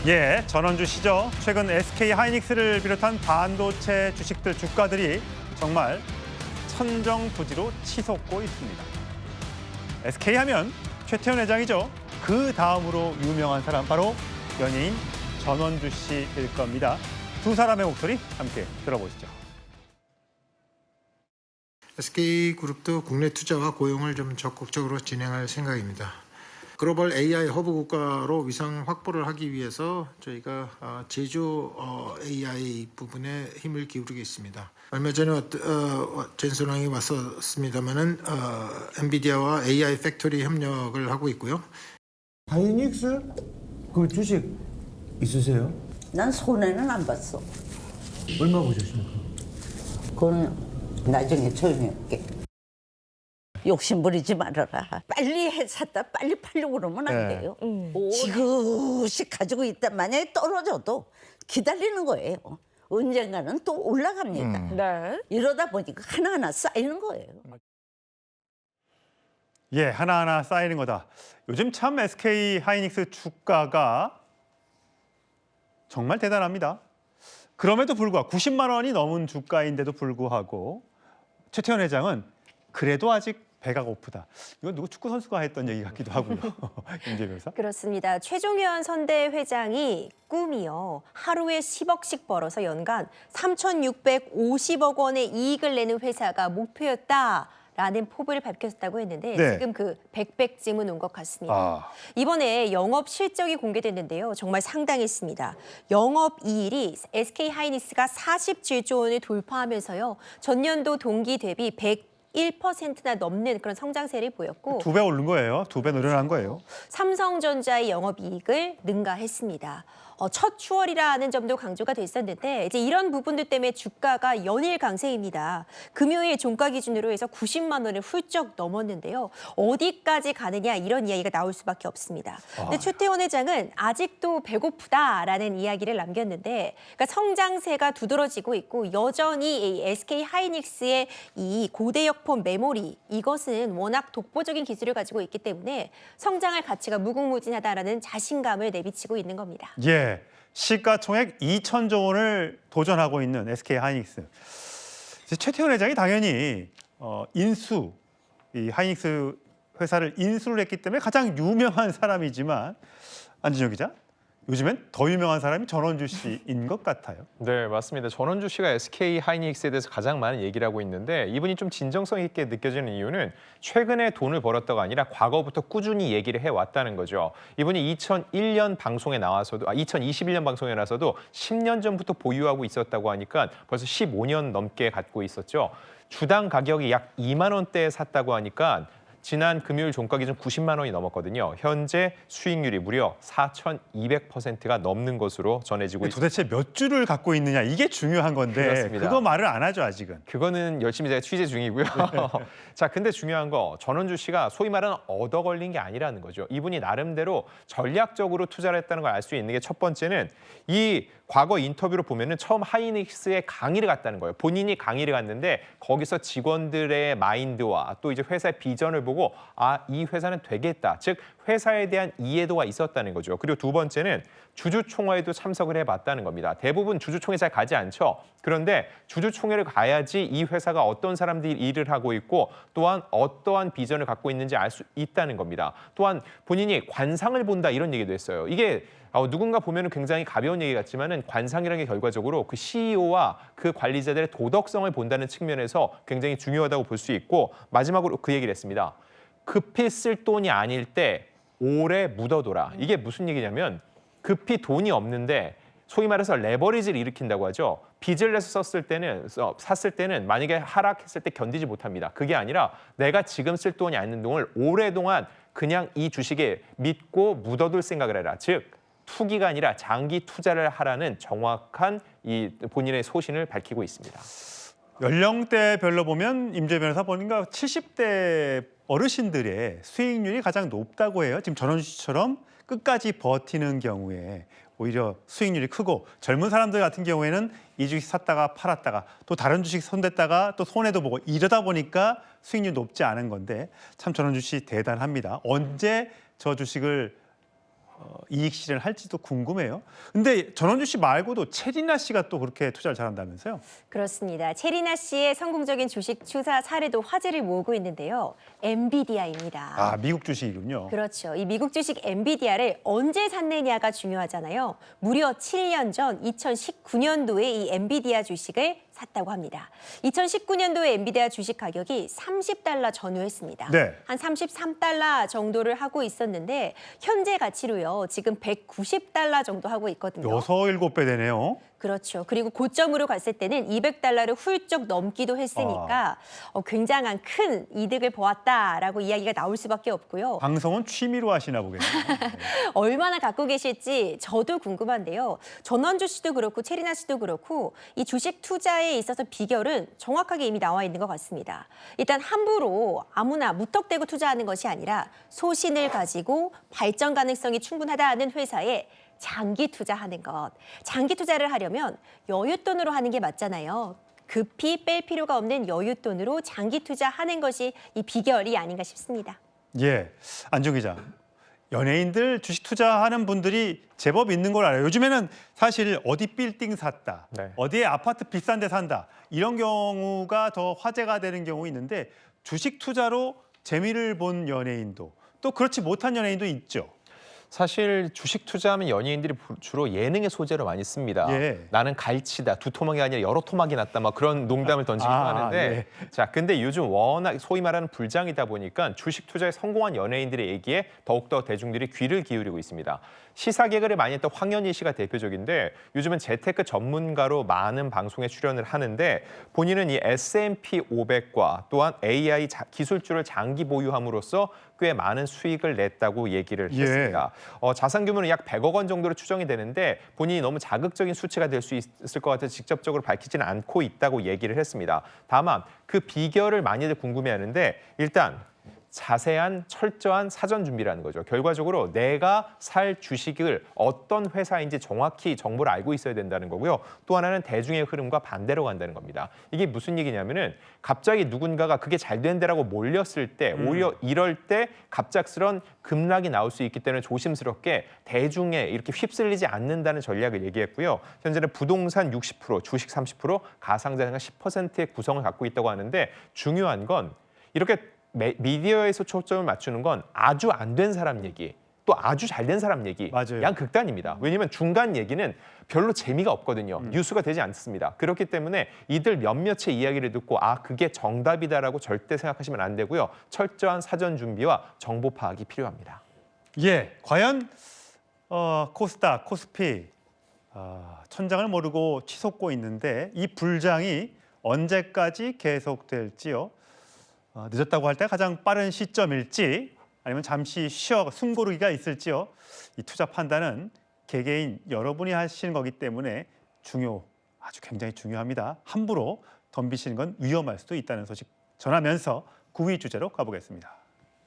예, 전원주 씨죠. 최근 SK 하이닉스를 비롯한 반도체 주식들 주가들이 정말 천정부지로 치솟고 있습니다. SK 하면 최태원 회장이죠. 그 다음으로 유명한 사람 바로 연예인 전원주 씨일 겁니다. 두 사람의 목소리 함께 들어보시죠. SK그룹도 국내 투자와 고용을 좀 적극적으로 진행할 생각입니다. 글로벌 AI 허브 국가로 위상 확보를 하기 위해서 저희가 제조 AI 부분에 힘을 기울이겠습니다. 얼마 전에 젠슨왕이 왔었습니다마는 엔비디아와 AI 팩토리 협력을 하고 있고요. 하이닉스 그 주식 있으세요? 난 손해는 안 봤어. 얼마 보셨습니까? 그건 나중에 조용히 할게. 욕심 부리지 말아라. 빨리 샀다 빨리 팔려고 그러면 안 돼요. 지그시 가지고 있다 만약에 떨어져도 기다리는 거예요. 언젠가는 또 올라갑니다. 네. 이러다 보니까 하나하나 쌓이는 거예요. 예, 하나하나 쌓이는 거다. 요즘 참 SK 하이닉스 주가가 정말 대단합니다. 그럼에도 불구하고 90만 원이 넘은 주가인데도 불구하고 최태원 회장은 그래도 아직 배가 고프다. 이건 누구 축구 선수가 했던 얘기 같기도 하고요. 임재 변호사. 그렇습니다. 최종현 선대 회장이 꿈이요. 하루에 10억씩 벌어서 연간 3,650억 원의 이익을 내는 회사가 목표였다라는 포부를 밝혔다고 했는데 네. 지금 그 백백쯤은 온 것 같습니다. 아. 이번에 영업 실적이 공개됐는데요. 정말 상당했습니다. 영업이익이 SK 하이닉스가 47조 원을 돌파하면서요. 전년도 동기 대비 101%나 넘는 그런 성장세를 보였고 2배 오른 거예요. 2배 늘어난 거예요. 삼성전자의 영업이익을 능가했습니다. 첫 추월이라는 점도 강조가 됐었는데 이제 이런 부분들 때문에 주가가 연일 강세입니다. 금요일 종가 기준으로 해서 90만 원을 훌쩍 넘었는데요. 어디까지 가느냐 이런 이야기가 나올 수밖에 없습니다. 근데 최태원 회장은 아직도 배고프다라는 이야기를 남겼는데 그러니까 성장세가 두드러지고 있고 여전히 이 SK 하이닉스의 이 고대역폭 메모리 이것은 워낙 독보적인 기술을 가지고 있기 때문에 성장할 가치가 무궁무진하다라는 자신감을 내비치고 있는 겁니다. 예, 시가총액 2천조 원을 도전하고 있는 SK 하이닉스. 이제 최태원 회장이 당연히 이 하이닉스 회사를 인수를 했기 때문에 가장 유명한 사람이지만 안진영 기자, 요즘엔 더 유명한 사람이 전원주 씨인 것 같아요. 네, 맞습니다. 전원주 씨가 SK 하이닉스에 대해서 가장 많은 얘기를 하고 있는데 이분이 좀 진정성 있게 느껴지는 이유는 최근에 돈을 벌었다가 아니라 과거부터 꾸준히 얘기를 해왔다는 거죠. 이분이 2001년 방송에 나와서도 2021년 방송에 나와서도 10년 전부터 보유하고 있었다고 하니까 벌써 15년 넘게 갖고 있었죠. 주당 가격이 약 2만 원대에 샀다고 하니까 지난 금요일 종가 기준 90만 원이 넘었거든요. 현재 수익률이 무려 4,200%가 넘는 것으로 전해지고 있습니다. 도대체 몇 주를 갖고 있느냐 이게 중요한 건데 그렇습니다. 그거 말을 안 하죠 아직은. 그거는 열심히 제가 취재 중이고요. 자, 근데 중요한 거 전원주 씨가 소위 말하는 얻어 걸린 게 아니라는 거죠. 이분이 나름대로 전략적으로 투자를 했다는 걸 알 수 있는 게 첫 번째는 이 과거 인터뷰로 보면은 처음 하이닉스에 강의를 갔다는 거예요. 본인이 강의를 갔는데 거기서 직원들의 마인드와 또 이제 회사의 비전을 보고 이 회사는 되겠다. 즉 회사에 대한 이해도가 있었다는 거죠. 그리고 두 번째는 주주총회에도 참석을 해봤다는 겁니다. 대부분 주주총회 잘 가지 않죠. 그런데 주주총회를 가야지 이 회사가 어떤 사람들이 일을 하고 있고 또한 어떠한 비전을 갖고 있는지 알 수 있다는 겁니다. 또한 본인이 관상을 본다 이런 얘기도 했어요. 이게 누군가 보면은 굉장히 가벼운 얘기 같지만은 관상이라는 게 결과적으로 그 CEO와 그 관리자들의 도덕성을 본다는 측면에서 굉장히 중요하다고 볼 수 있고 마지막으로 그 얘기를 했습니다. 급히 쓸 돈이 아닐 때 오래 묻어둬라. 이게 무슨 얘기냐면 급히 돈이 없는데 소위 말해서 레버리지를 일으킨다고 하죠. 빚을 내서 샀을 때는 만약에 하락했을 때 견디지 못합니다. 그게 아니라 내가 지금 쓸 돈이 아닌 돈을 오랫동안 그냥 이 주식에 믿고 묻어둘 생각을 해라. 즉 투기가 아니라 장기 투자를 하라는 정확한 이 본인의 소신을 밝히고 있습니다. 연령대별로 보면 임재 변호사 보니까 70대 어르신들의 수익률이 가장 높다고 해요. 지금 전원주 씨처럼 끝까지 버티는 경우에 오히려 수익률이 크고 젊은 사람들 같은 경우에는 이 주식 샀다가 팔았다가 또 다른 주식 손댔다가 또 손해도 보고 이러다 보니까 수익률이 높지 않은 건데 참 전원주 씨 대단합니다. 언제 저 주식을 이익 실현을 할지도 궁금해요. 근데 전원주 씨 말고도 체리나 씨가 또 그렇게 투자를 잘한다면서요? 그렇습니다. 체리나 씨의 성공적인 주식 투자 사례도 화제를 모으고 있는데요. 엔비디아입니다. 아, 미국 주식이군요. 그렇죠. 이 미국 주식 엔비디아를 언제 샀느냐가 중요하잖아요. 무려 7년 전 2019년도에 이 엔비디아 주식을 샀다고 합니다. 2019년도에 엔비디아 주식 가격이 $30 전후했습니다. 네. 한 $33 정도를 하고 있었는데 현재 가치로요. 지금 $190 정도 하고 있거든요. 6-7배 되네요. 그렇죠. 그리고 고점으로 갔을 때는 $200를 훌쩍 넘기도 했으니까 굉장한 큰 이득을 보았다라고 이야기가 나올 수밖에 없고요. 방송은 취미로 하시나 보겠네요. 얼마나 갖고 계실지 저도 궁금한데요. 전원주 씨도 그렇고 체리나 씨도 그렇고 이 주식 투자에 있어서 비결은 정확하게 이미 나와 있는 것 같습니다. 일단 함부로 아무나 무턱대고 투자하는 것이 아니라 소신을 가지고 발전 가능성이 충분하다는 회사에 장기 투자하는 것. 장기 투자를 하려면 여윳돈으로 하는 게 맞잖아요. 급히 뺄 필요가 없는 여윳돈으로 장기 투자하는 것이 이 비결이 아닌가 싶습니다. 예, 안종 기자. 연예인들 주식 투자하는 분들이 제법 있는 걸 알아요. 요즘에는 사실 어디 빌딩 샀다, 네. 어디에 아파트 비싼 데 산다 이런 경우가 더 화제가 되는 경우 있는데 주식 투자로 재미를 본 연예인도 또 그렇지 못한 연예인도 있죠. 사실 주식 투자하면 연예인들이 주로 예능의 소재로 많이 씁니다. 예. 나는 갈치다, 두 토막이 아니라 여러 토막이 났다, 막 그런 농담을 던지기도 하는데, 자, 근데 요즘 워낙 소위 말하는 불장이다 보니까 주식 투자에 성공한 연예인들의 얘기에 더욱더 대중들이 귀를 기울이고 있습니다. 시사 개그를 많이 했던 황현희 씨가 대표적인데 요즘은 재테크 전문가로 많은 방송에 출연을 하는데 본인은 이 S&P 500과 또한 AI 기술주를 장기 보유함으로써 꽤 많은 수익을 냈다고 얘기를 했습니다. 자산 규모는 약 100억 원 정도로 추정이 되는데 본인이 너무 자극적인 수치가 될 수 있을 것 같아서 직접적으로 밝히지는 않고 있다고 얘기를 했습니다. 다만 그 비결을 많이들 궁금해하는데 일단 자세한 철저한 사전 준비라는 거죠. 결과적으로 내가 살 주식을 어떤 회사인지 정확히 정보를 알고 있어야 된다는 거고요. 또 하나는 대중의 흐름과 반대로 간다는 겁니다. 이게 무슨 얘기냐면은 갑자기 누군가가 그게 잘 된다라고 몰렸을 때 오히려 이럴 때 갑작스런 급락이 나올 수 있기 때문에 조심스럽게 대중에 이렇게 휩쓸리지 않는다는 전략을 얘기했고요. 현재는 부동산 60%, 주식 30%, 가상자산가 10%의 구성을 갖고 있다고 하는데 중요한 건 이렇게 미디어에서 초점을 맞추는 건 아주 안 된 사람 얘기, 또 아주 잘 된 사람 얘기, 맞아요. 양극단입니다. 왜냐하면 중간 얘기는 별로 재미가 없거든요. 뉴스가 되지 않습니다. 그렇기 때문에 이들 몇몇의 이야기를 듣고 아, 그게 정답이다라고 절대 생각하시면 안 되고요. 철저한 사전 준비와 정보 파악이 필요합니다. 예, 과연 코스닥, 코스피 천장을 모르고 치솟고 있는데 이 불장이 언제까지 계속될지요? 늦었다고 할 때 가장 빠른 시점일지 아니면 잠시 쉬어 숨고르기가 있을지요? 이 투자 판단은 개개인 여러분이 하시는 거기 때문에 아주 굉장히 중요합니다. 함부로 덤비시는 건 위험할 수도 있다는 소식 전하면서 9위 주제로 가보겠습니다.